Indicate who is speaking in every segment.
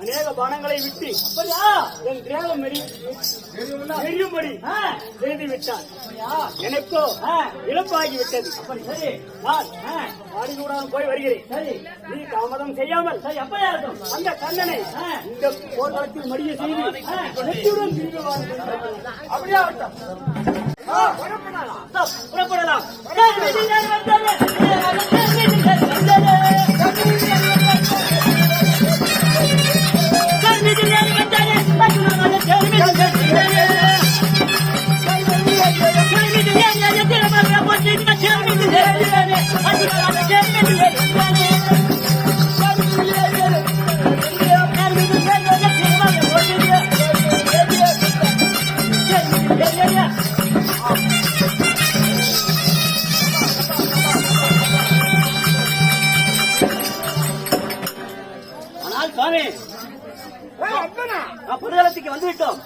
Speaker 1: அநேக பானங்களை விட்டு என் தேவம் எரியும்படி செய்து விட்டார். எனக்கோ இழப்பாகி விட்டது. நான் ஆடிக்கூடாமல் போய் வருகிறேன். நீ தாமதம் செய்யாமல் அந்த கண்ணனை இந்த போர்க்களத்தில் மடிய செய்து நெற்றியுடன் திரும்பி அப்படியே புறப்படலாம். புதுதளத்துக்கு வந்துவிட்டோம்.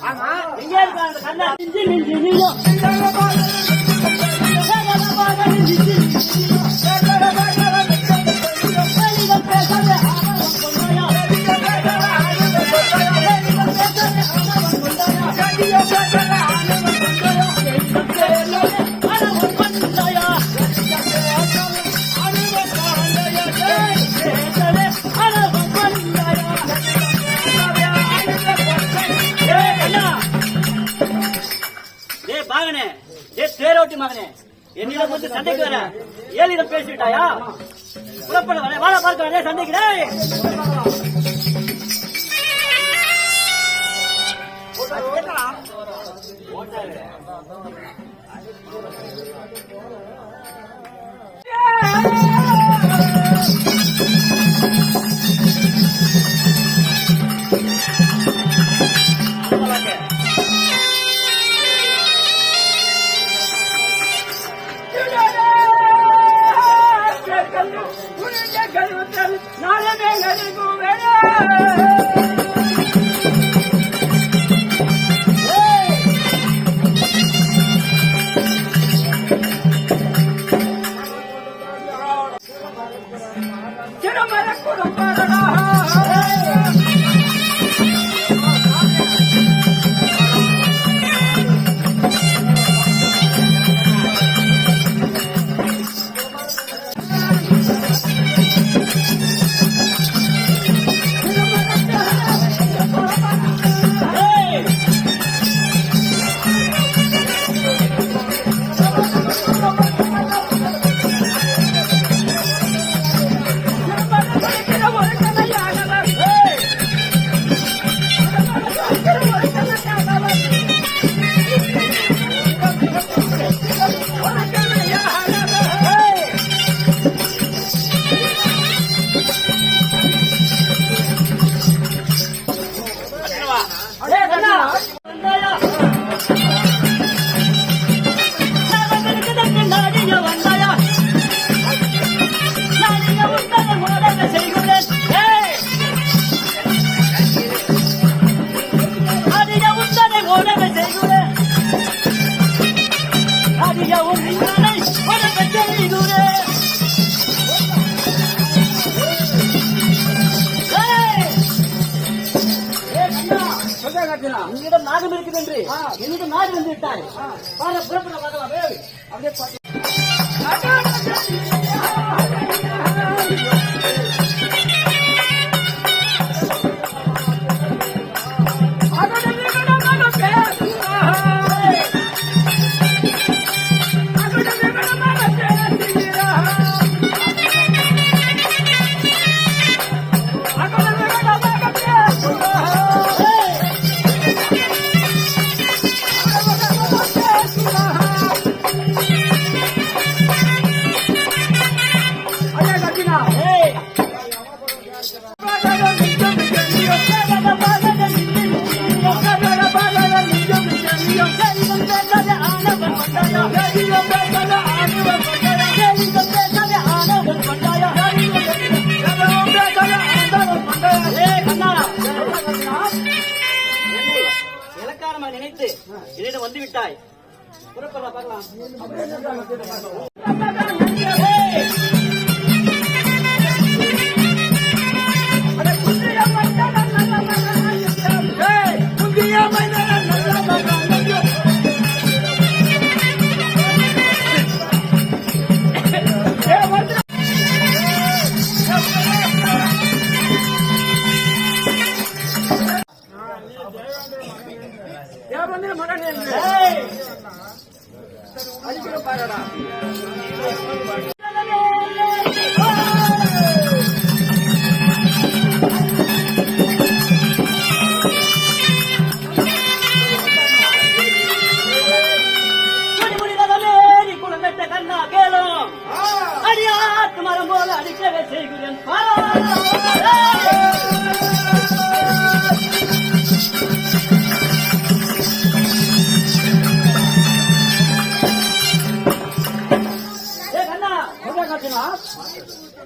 Speaker 1: எங்கே இருக்கா அந்த கண்ணா? தேரோட்டி மகனே, என்னிடம் வந்து சண்டைக்கு வர ஏழிடம் பேசிவிட்டாயா? புறப்பட வர வாழ பார்க்க சண்டைக்கு உன்னிடம் நாகம் இருக்குது என்று என்னிடம் நாடு வந்து விட்டாய். புறப்பட பார்க்கலாம். அப்படியே நினைத்து என்னிடம் வந்து விட்டாய். புறப்பட பார்க்கலாம்.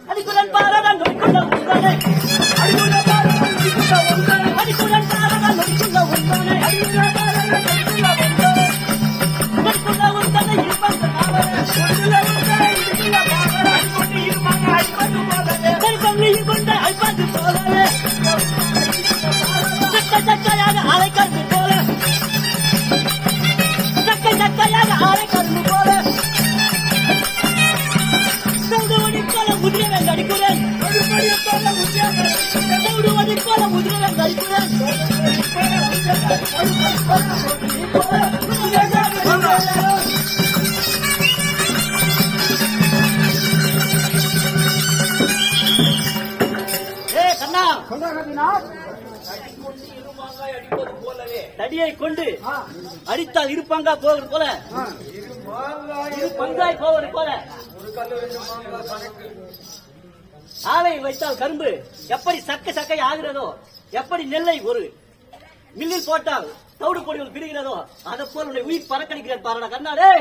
Speaker 1: அடிக்குடன் பாரதான் நொடிக்குள்ள உண்டானே அடிக்குடன் பாரதான் நொடிக்குள்ள உண்டானே அடிக்குடன் பாரதான் நொடிக்குள்ள உண்டானே அடிக்குடன் பாரதான் நொடிக்குள்ள உண்டானே நொடிக்குள்ள உண்டானே இருப்பந்த நாவரே நொடிக்குள்ள உண்டானே இருப்பந்த நாவரே அடிக்குள்ள இருமாங்க அடிப்பது போலவே கல்பங்கி கொண்ட அல்பது போலவே சக்க சக்கையாக அலைக்கந்து போல சக்க சக்கையாக அலைக்கந்து போல அடிக்குறேன் தடியை கொண்டு அடித்தால் இருப்பாங்க போவது போல பங்காய் போவது போல ஆலை வைத்தால் கரும்பு எப்படி சக்கை ஆகிறதோ, எப்படி நெல்லை ஒரு மில்லில் போட்டால் தவிடு பொடிகள் பிரிகிறதோ அதை போல் உன்னை உயிர் பறக்கடிக்கிறேன் பாருடா கண்ணாடே.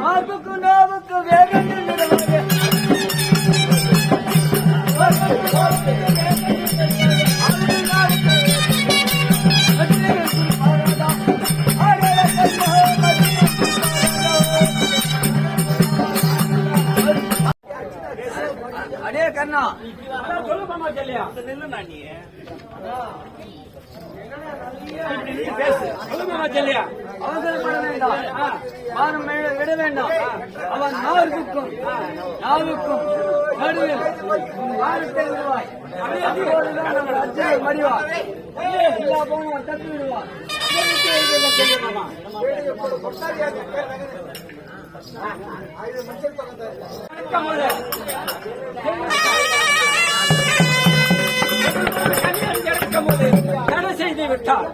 Speaker 1: மார்புக்கு நோவுக்கு வேகம்
Speaker 2: அடே கண்ணா
Speaker 1: சொல்லுமா சொல்லியா
Speaker 2: நில்லுண்ணா நீ
Speaker 1: சொல்லியா
Speaker 2: அவசரப்பட வேண்டாம். வாரம் விட வேண்டாம். அவன் நாவுக்கும் நடுவில் வாரத்தை விடுவாய். மடிவார் எல்லா போனவன் தத்து விடுவார்.
Speaker 1: தடை செய்து விட்டார்.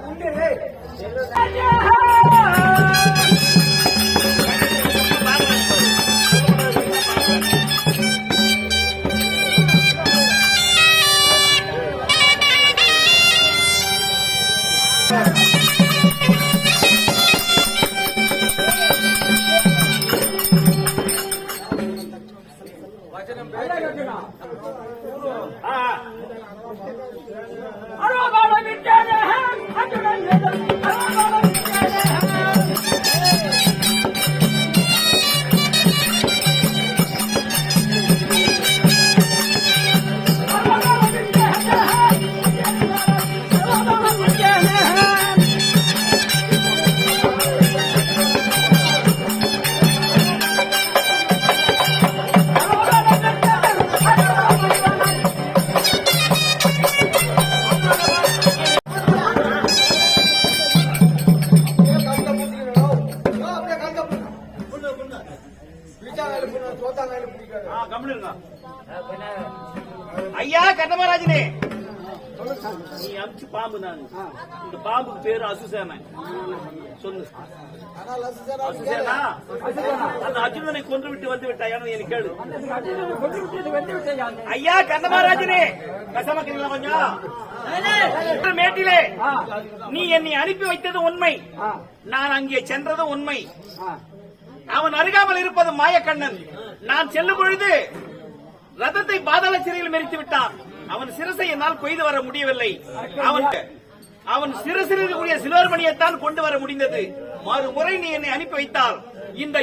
Speaker 2: ஐயா கண்ணமராஜனே, நீ அமிச்சு பாம்பு நான் இந்த பாம்புக்கு பேரு அசுசேன சொல்லு. அசுசேனா அந்த அர்ஜுனனை கொன்று விட்டு வந்து விட்டாய் எனக்கு கேளு. ஐயா கண்ணமராஜனே, கசமக்கிறீங்களா கொஞ்சம்? மேட்டிலே நீ என்னை அனுப்பி வைத்தது உண்மை, நான் அங்கே சென்றது உண்மை. அவன் அருகாமல் இருப்பது மாயக்கண்ணன். நான் செல்லும் பொழுது ரதத்தை பாதாள சிறையில் மெரித்து விட்டான். அவன் சிரசை என்னால் கொய்து வர முடியவில்லை. அவன் சிறுசிறுக்கூடிய சிலோர்மணியைத்தான் கொண்டு வர முடிந்தது. மறுமுறை நீ என்னை அனுப்பி வைத்தால் இந்த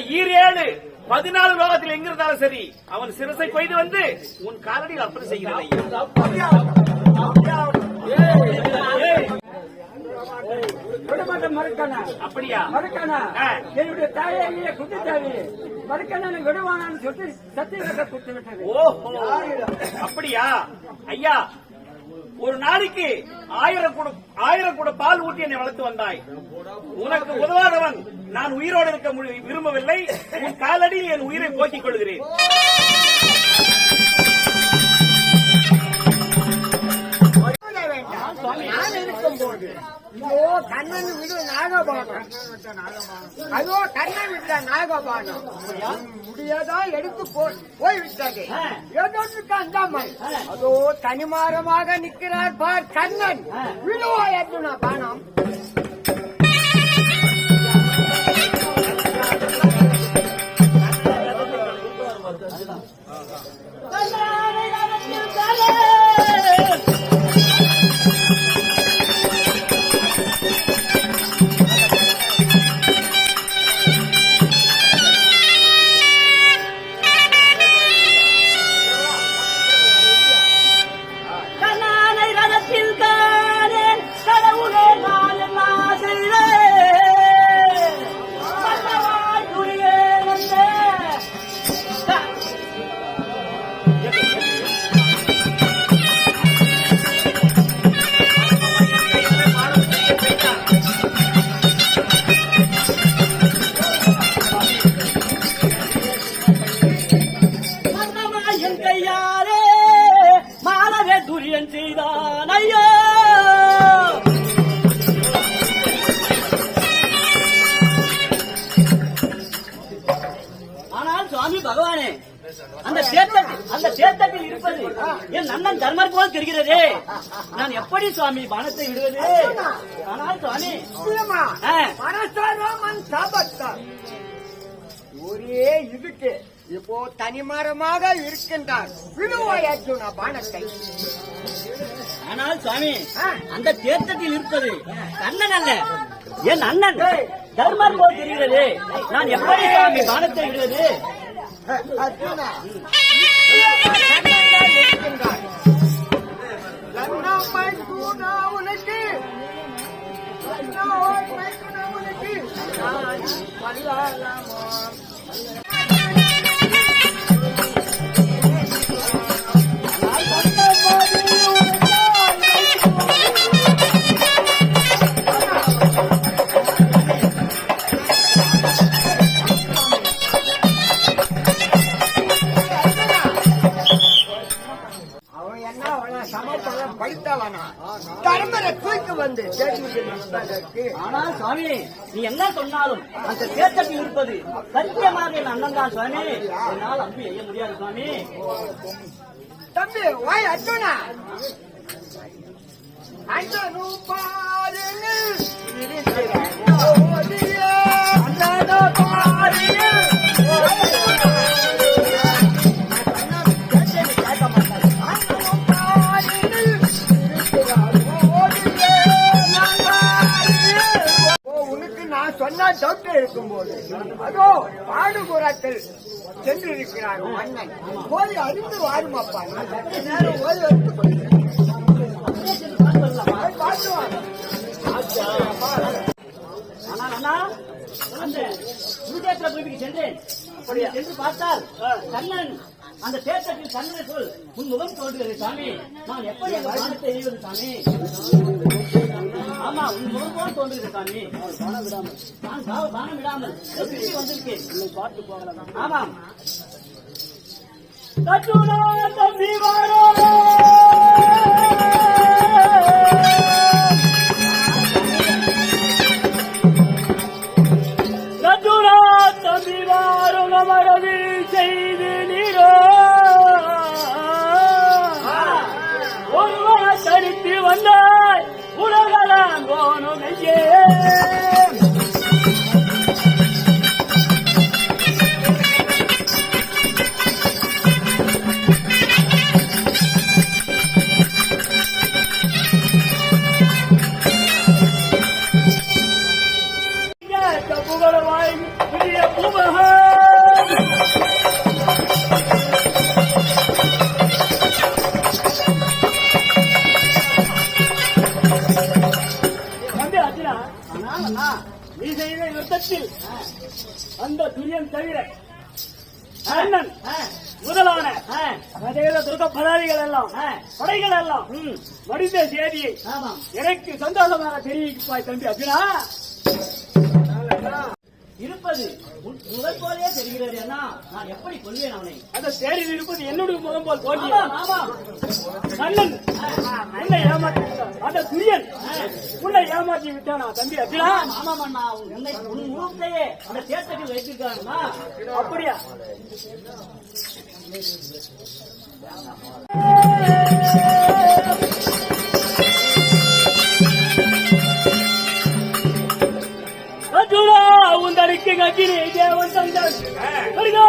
Speaker 2: 14 லோகத்தில் எங்கிருந்தாலும் சரி அவன் சிரசை கொய்து வந்து உன் காலடியில் அப்படி செய்கிறேன். அப்படியா?
Speaker 1: என்னுடைய தாயே குட்டி தாயே மறுக்கண்ணனை விடுவானான்னு சொல்லிட்டு சத்தியத்தை கொடுத்து விட்டது.
Speaker 2: அப்படியா? ஐயா, ஒரு நாளைக்கு 1000 கூட பால் ஊட்டி என்னை வளர்த்து வந்தாய். உனக்கு உதவாதவன் நான் உயிரோடு இருக்க விரும்பவில்லை. உன் காலடியில் என் உயிரை போக்கிக் கொள்கிறேன்.
Speaker 3: இதோ கண்ணன் விடு நாகபானம், அதோ கண்ணன் விட்ட நாகபானம் முடியதான் எடுத்து போய்விட்டது. ஏதோக்கு அந்தாமல் அதோ தனிமாரமாக நிற்கிறார் பார் கண்ணன். விடுவா எட்டுனா பானம்.
Speaker 1: பகவானே, அந்த தேர்தட்டில் இருப்பது என் அண்ணன் தர்மர் போல் தெரிகிறதே. நான் எப்படி சுவாமி பானத்தை விடுவது? ஆனால் சுவாமி
Speaker 3: ஒரே இதுக்கு இப்போ தனிமரமாக இருக்கின்றார். விடுவாய் அர்ஜுனா பானத்தை.
Speaker 1: ஆனால் சுவாமி
Speaker 3: ஆ.
Speaker 1: அந்த தேர்தலில் இருப்பது கண்ணன் அல்ல, என் அண்ணன் தர்மர் போல் தெரிகிறது. நான் எப்படி சுவாமி பானத்தை விடுவது?
Speaker 3: அர்ஜுனா கண்ணன்தான் இருக்கின்றார். கண்ணம்மை கூனா உனக்கு கண்ணம்மை கூனா உனக்கு நான் வல்லாலமோ. அவன் என்ன அவனா சமப்படம் படித்தவனா தர்மரை தூக்கி வந்து தெரிவித்து.
Speaker 1: ஆனால் சுவாமி நீ என்ன சொன்னாலும் அந்த தேர்தலில் இருப்பது சத்தியமாக என் அண்ணன் தான் சுவாமி. என்னால் அம்பு செய்ய முடியாது சுவாமி.
Speaker 3: தம்பி வாய் அர்ஜுனா அண்ணனு பாருங்க உனக்கு நான் சொன்னா டவுட் இருக்கும்போது அதோ பாடுபுறத்தில் சென்றிருக்கிறார் மன்னன். போய் அறிந்து வாருமப்பா. நேரம் ஓய்வு எடுத்துக் கொள்கிறேன்.
Speaker 1: ஆனால் அண்ணா அந்த குருதேச பூமிக்கு சென்றேன். அப்படியே சென்று பார்த்தால் கண்ணன் அந்த தேர்தலில் கண்ணனை சொல் உன் முகம் தோன்றுகிறது சாமி. நான் எப்படி அந்த பானத்தை எய்வது சாமி? ஆமா, உன் முகம் போல் தோன்றுகிறது சாமி. நான் பானம் விடாமல் திரும்பி வந்திருக்கேன். பார்த்து போகலாம். ஆமாம். தம்பி வாரோ மரவி செய்து நீரோ ஒருவர தரித்து வந்தாய் உலகலாம் போனும் ஐயே. புகழவாய் புதிய பூமக நீ செய்த யுத்தத்தில் அந்த துரியன் தவிர அண்ணன் முதலான துர்க பதாதிகள் எல்லாம் படைகள் எல்லாம் மடிந்த செய்தியை எனக்கு சந்தோஷமாக தெரிவிப்பாய் தம்பி அர்ஜுனா. இருப்பது முதல் போலே தெரிகிறது அண்ணா. நான் எப்படி கொள்வேன் அவனை? அந்த தேரில் இருப்பது என்னுடைய முகம் போல் தோன்றிய கண்ணன் உன்னை ஏமாற்றி விட்டான். அந்த துரியன் உன்னை ஏமாற்றி விட்டானா தம்பி அர்ஜுனா? ஆமாம் அண்ணா, உன் முகத்தையே அந்த தேர்தலில் வைத்திருக்காங்கண்ணா. அப்படியா? அர்ஜுனா உந்தடிக்கு கட்டினே தேவன் தந்தன்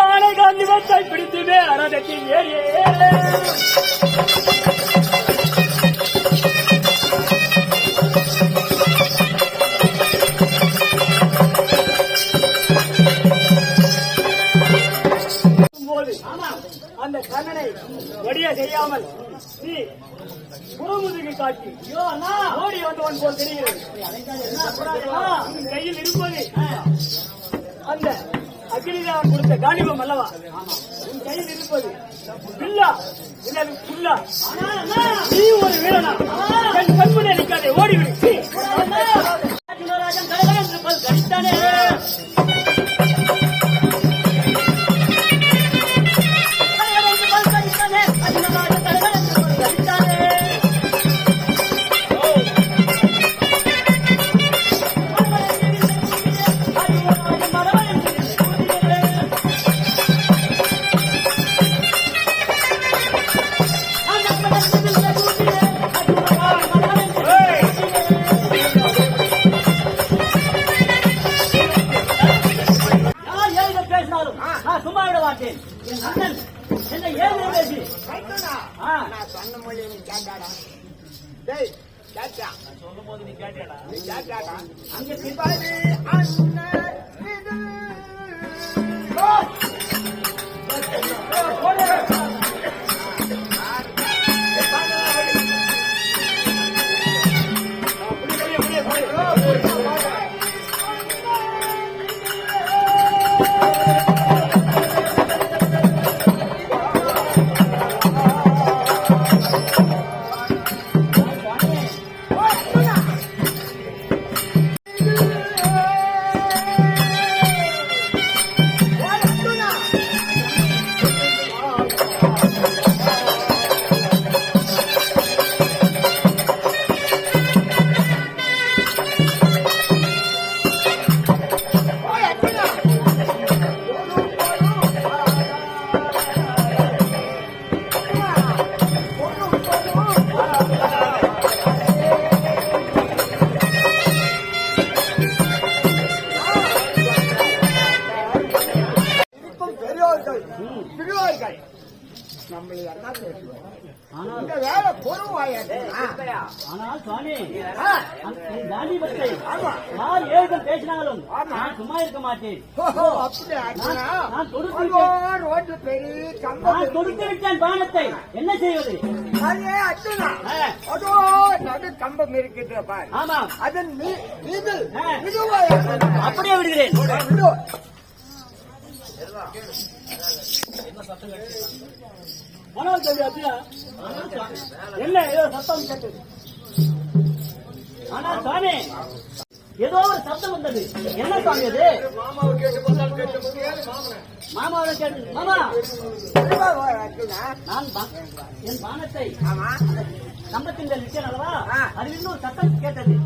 Speaker 1: ஆனை காந்தி வத்தை பிடித்துமே அரதத்தின் ஏறியே. அந்த கண்ணனை வடிய செய்யாமல் நீ புறமுதுகை காட்டி ஓடி வந்தவன் போல் தெரிகிறது. கையில் இருப்பது அந்த அக்னிதான் கொடுத்த காலிபம் அல்லவா? உன் கையில் இருப்பது பில்லா இல்லது புல்லா? நீ ஒரு வீரனா? என் கண்முனை நிற்காதே, ஓடிவிடு. கடித்தானே
Speaker 3: நான் சொன்ன மொழி நீ கேட்டாடா? டேய் கேட்டா?
Speaker 2: சொல்லும் போது நீ கேட்டியாடா?
Speaker 3: நீ கேட்டாடா?
Speaker 2: அங்க
Speaker 3: சிவாஜி அண்ணன் இது. பெரியோர்கள் நம்மளை என்ன பேசுவோம்? இந்த வேலை பொறுவாயாது.
Speaker 1: ஆனால் சுவாமி காந்திபத்தை யார் ஏழுகள் பேசினாலும் நான் சும்மா இருக்க மாட்டேன். நான்
Speaker 3: ரோட்டு பெரிய
Speaker 1: நான் கொடுத்து விட்டேன் பானத்தை, என்ன செய்வது?
Speaker 3: அதே அச்சுனா அதோ நடு கம்பம் இருக்குது பாரு.
Speaker 1: ஆமா,
Speaker 3: அதன் மீது
Speaker 1: அப்படியே விடுகிறேன். மனோஜ் தம்பி அப்படியா? என்ன ஏதோ சத்தம் கேட்டது? ஆனா சாமி ஏதோ ஒரு சத்தம் வந்தது. என்ன சாமி அது? மாமாவை கேட்டு மாமா நான் என் பானத்தை கம்பத்தின் விட்டேன் அல்லவா, அது இன்னும் ஒரு சத்தம் கேட்டது.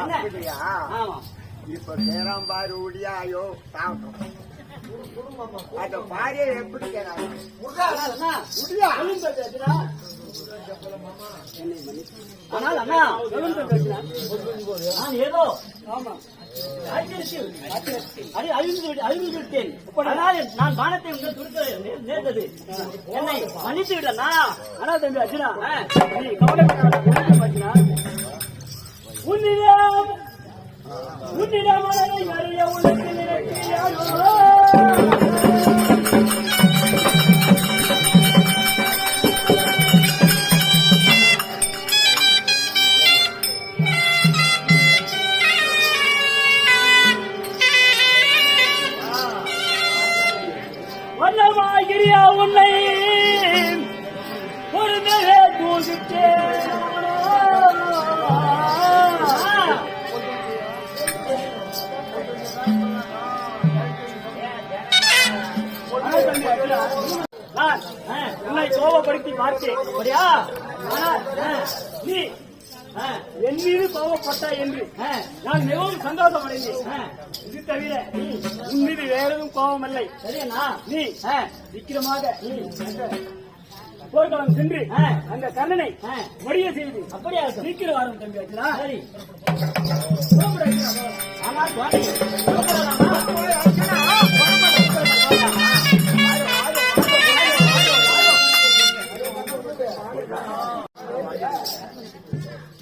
Speaker 1: என்ன? ஆமா,
Speaker 3: இப்ப பேராம்பாரு உடியாயோ சாப்பிட்டோம். அத பாரு எப்படி
Speaker 1: ஆனால் அண்ணா நான் ஏதோ அறிந்து விட்டேன். அதனால் நான் பானத்தை உங்கள் கொடுக்க நேர்ந்தது. என்னை மன்னித்து விடனா? ஆனா தம்பி அர்ஜுனா, நீ கவலைப்பட்டா உன்னிடம் மனதை அறிய உனக்கு நினைக்கிறாயோ? வண்ணமாகிறியா உன்னை ஒரு மேலே தூக்கிட்டேன். உன்னை கோபப்படுத்தி பார்த்தேன் அப்படியா? நீ என் மீது கோபப்பட்டா என்று நான் மிகவும் சந்தோஷம் அடைந்தேன். இது தவிர உன் மீது வேற எதுவும் கோபம் இல்லை. சரியா? நீ சீக்கிரமாக போர்க்களம் சென்று அந்த கண்ணனை முடிய செய்து அப்படியா சீக்கிரம் வரும் தம்பி. வச்சுனா சரி.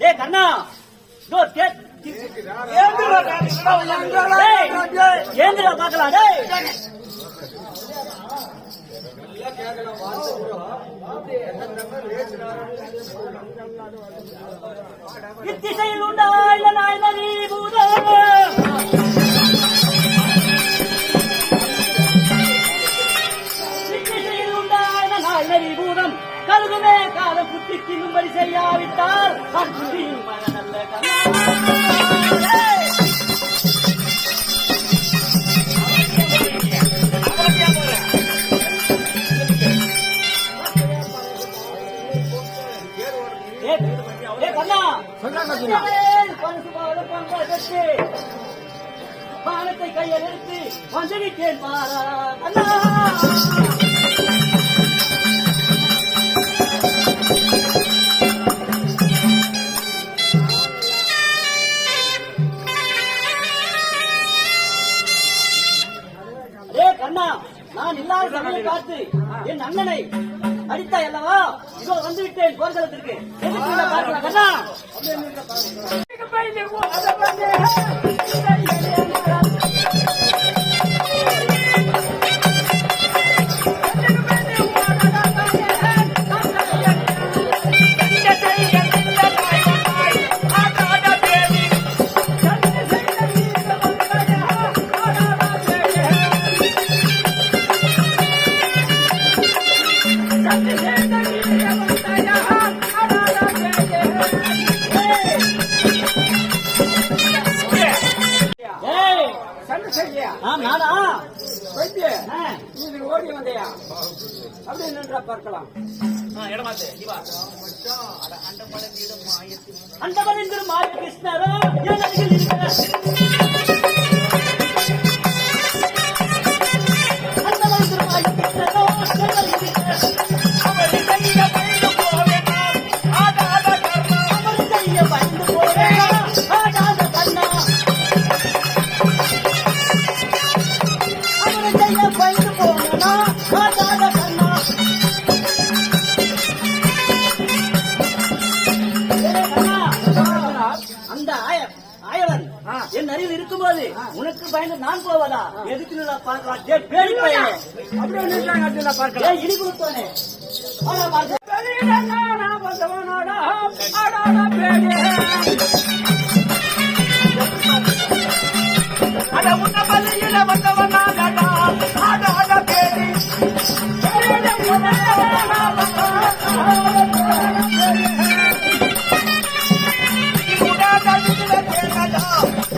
Speaker 1: ஏ கண்ணா, ஏந்திரா பாக்கலாம். இத்திசையில் உண்டாய் நாய் பூதம் பூதம் கருதுமே கால புத்தி தின்னும்படி செய்யாவிட்டால் நல்ல பானத்தை கையில் எடுத்து வந்தவிட்டேன் பாரா கண்ணா. கண்ணா, நான் இல்லாத சமயம் பார்த்து என் அண்ணனை அடித்தா அல்லவா? இதோ வந்து விட்டேன் போர்க்களத்திற்கு. எதுக்கு இந்த பார்க்கலாம் கண்ணா? ஏய்,
Speaker 3: சண்டை செய்யா
Speaker 1: நானா?
Speaker 3: வைத்திய
Speaker 1: ஆ,
Speaker 3: இது ஓடி வந்தையா அப்படி நின்றா பார்க்கலாம்.
Speaker 2: இடமாத்து இவா
Speaker 1: அண்டவன் திரு மாய கிருஷ்ணரோ என் அருகில் இருக்கிறார். அண்டவன் திரு மாய கிருஷ்ணரோ என் அருகில் இருக்கிறார். அவர் கைய பயந்து போவேனா ஆடாத கண்ணா. அவர் கைய பயந்து போவேனா ஆடாத கண்ணா. அவர் கைய பயந்து போவேனா ஆடாத கண்ணா. அந்த ஆயவன் என் அருகில் இருக்கும்போது உனக்கு பயந்து நான் போவதா? எதுக்கு நான் பார்க்கலாம்? பேடி பையன்
Speaker 3: அப்படியே நின்றாங்க அர்ஜுனா பார்க்கலாம்.
Speaker 1: இடி கொடுத்தோனே பார்க்க
Speaker 2: அட உன்ன பள்ளியில வந்தவனாகடா ஆடாத பேடி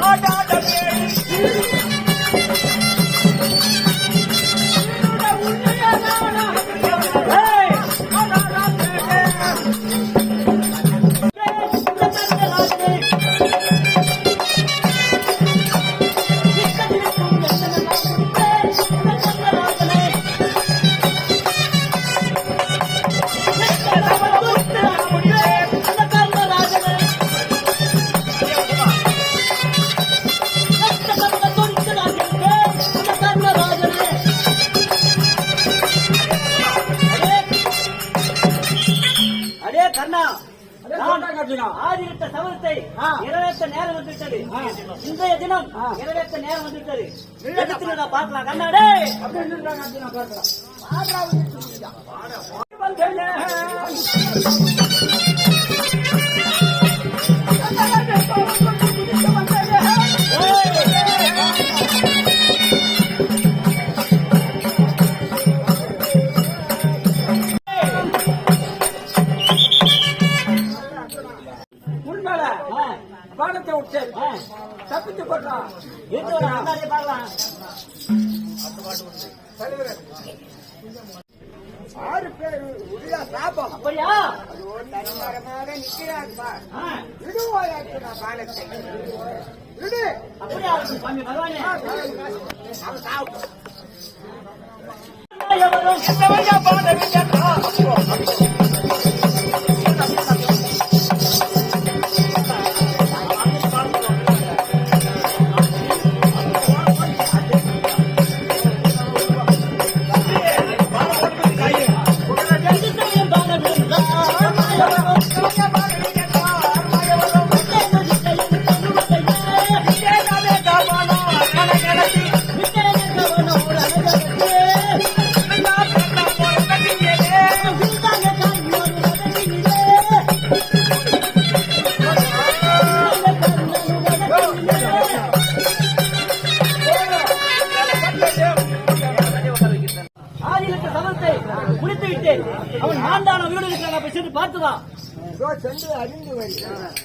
Speaker 2: ஆடாத பேடி
Speaker 1: அடே கண்ணா,
Speaker 3: அர்ஜுனா
Speaker 1: ஆதித்த சமரத்தை நிறைவேற்ற நேரம் வந்துவிட்டது. இன்றைய தினம் நிறைவேற்ற நேரம் வந்துவிட்டது. எதுக்கு நான் பார்க்கலாம் கண்ணாடே?
Speaker 3: அப்படியே நின்றாங்க அர்ஜுனா பார்க்கலாம். முன்மேல பாடத்தை விட்டு தப்பித்து போட்டான்.
Speaker 1: எது ஒரு கண்ணாடியை பார்க்கலாம்.
Speaker 3: 6 பேர் உள்ள சாபம்.
Speaker 1: அப்படியா?
Speaker 3: அது ஒரு தனிமரமாக நிற்கிறார் பார்.
Speaker 1: ஆ,
Speaker 3: விடுவாயாச்சு நான் பாடத்தை விடு.
Speaker 1: அப்படியா இருக்கும் சுவாமி பகவானே.
Speaker 3: அவன் சாப்பிடும்.
Speaker 1: எவரும்
Speaker 2: என்னவையா பாடவில்லையா
Speaker 1: முடித்து விட்டேன். அவன் ஆண்டான வீடு இருக்கிறான். போய் சென்று பார்த்துவா.
Speaker 3: சென்று அறிந்து வருகிறான்.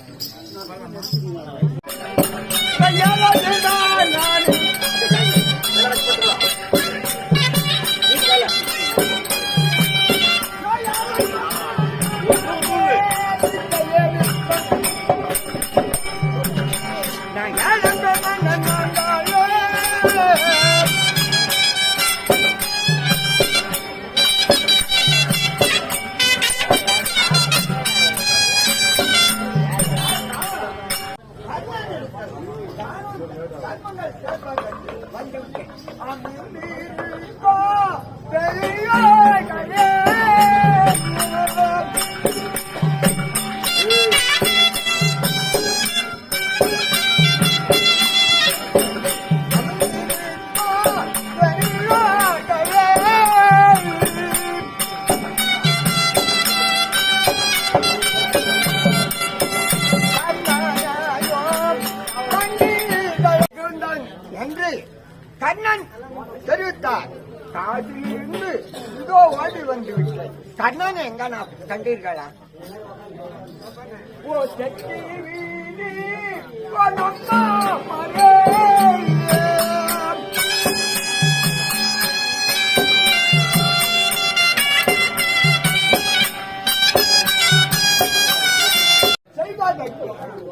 Speaker 3: பெரிய கண்ணன் தெரிவித்தார். காசிலிருந்து இதோ ஓடி வந்து விட்டேன். கண்ணன் எங்க நான் கண்டீர்களா? ஓ செட்டி வீதி ஓ நம்மா மரே.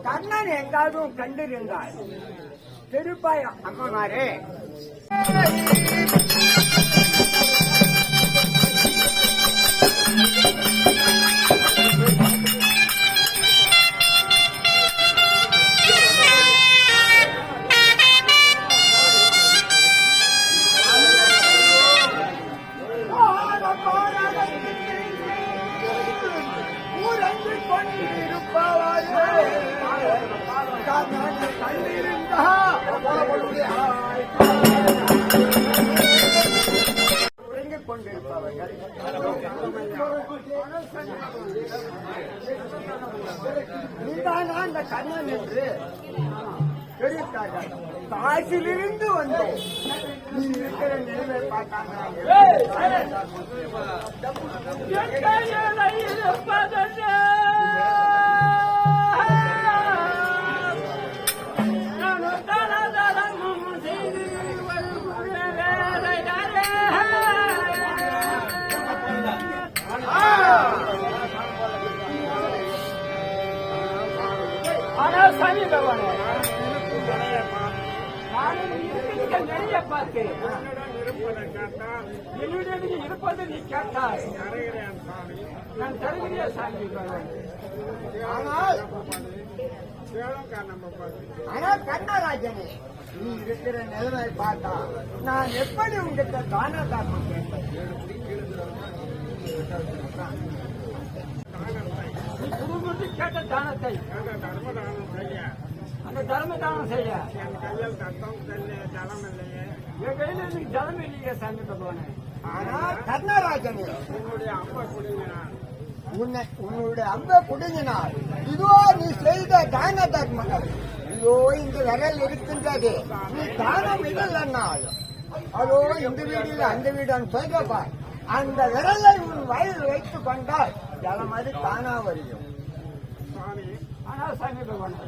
Speaker 3: கண்ணன் எங்காலும் கண்டிருந்தார். திருப்பாய் அம்மனாரே, ஊரங்கு கொண்டிருப்பவாரே கண்ணனை கண்டிருந்தா உறங்கிக் கொண்டிருப்பவர்கள் நீதானா அந்த கண்ணன் என்று தெரிவித்தார்கள். காசிலிருந்து வந்து நீ இருக்கிற நிலைமை பார்த்தாங்க.
Speaker 1: ஆனால் சாமி பகவானே, நிறைய பார்த்து என்னுடைய இருப்பது நீ கேட்டாய். நான் தருகிறேன் சாமி பகவானே.
Speaker 3: ஆனால் கண்ணராஜனே, நீ இருக்கிற நிலைமை பார்த்தா நான் எப்படி உங்ககிட்ட தான தாக்கம் கேட்பேன்?
Speaker 1: நீ குடும்பத்தை கேட்ட தானத்தை அந்த தர்ம தானம் செய்ய என் கையில நீ ஜலம் இல்லையே சாமி பகவானே.
Speaker 3: ஆனால் கண்ணராஜனே, உன்னுடைய அம்ப குடுங்கினார். இதோ நீ செய்த தான தர்மங்கள் இதோ இந்த விரல் இருக்கின்றது. நீ தானம் இல்லைன்னால் அதோ இந்த வீடு அந்த வீடு சொல்றப்பார். அந்த விரலை உன் வயல் வைத்துக் கொண்டால் ஜலம் அது தானா வரையும்.
Speaker 1: ஆனால் சாமி பகவானே,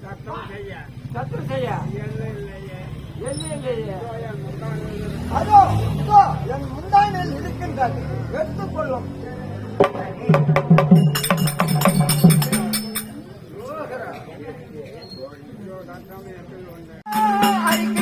Speaker 1: சத்தம் செய்ய இல்லையே.
Speaker 3: அதோ இதோ என் முந்தானில் இருக்கின்றது, எடுத்துக்கொள்ளும். அரிக்க